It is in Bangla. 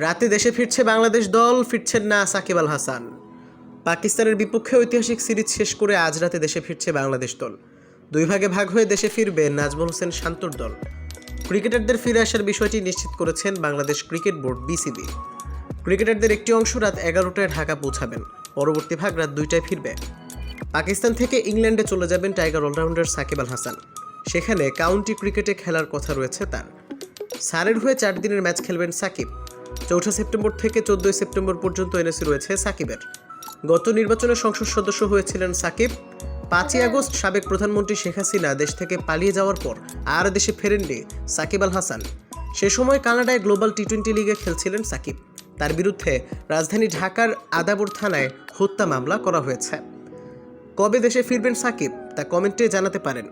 রাতে দেশে ফিরছে বাংলাদেশ দল, ফিরছেন না সাকিব আল হাসান। পাকিস্তানের বিপক্ষে ঐতিহাসিক সিরিজ শেষ করে আজ রাতে দেশে ফিরছে বাংলাদেশ দল। দুই ভাগে ভাগ হয়ে দেশে ফিরবে নাজমুল হোসেন শান্তর দল। ক্রিকেটারদের ফিরে আসার বিষয়টি নিশ্চিত করেছেন বাংলাদেশ ক্রিকেট বোর্ড বিসিবি। ক্রিকেটারদের একটি অংশ রাত 11টায় ঢাকা পৌঁছাবেন, পরবর্তী ভাগ রাত 2টায় ফিরবে। পাকিস্তান থেকে ইংল্যান্ডে চলে যাবেন টাইগার অলরাউন্ডার সাকিব আল হাসান। সেখানে কাউন্টি ক্রিকেটে খেলার কথা রয়েছে তার। সারের হয়ে 4 দিনের ম্যাচ খেলবেন সাকিব। 4 সেপ্টেম্বর থেকে 14 সেপ্টেম্বর পর্যন্ত এনএসি রয়েছে সাকিবের। গত নির্বাচনে সংসদ সদস্য হয়েছিলেন সাকিব। 5ই আগস্ট সাবেক প্রধানমন্ত্রী শেখ হাসিনা দেশ থেকে পালিয়ে যাওয়ার পর আর দেশে ফেরেননি সাকিব আল হাসান। সে সময় কানাডায় গ্লোবাল টি-20 লিগে খেলছিলেন সাকিব। তার বিরুদ্ধে রাজধানী ঢাকার আদাবর থানায় হত্যা মামলা করা হয়েছে। কবে দেশে ফিরবেন সাকিব তা কমেন্টে জানাতে পারেন।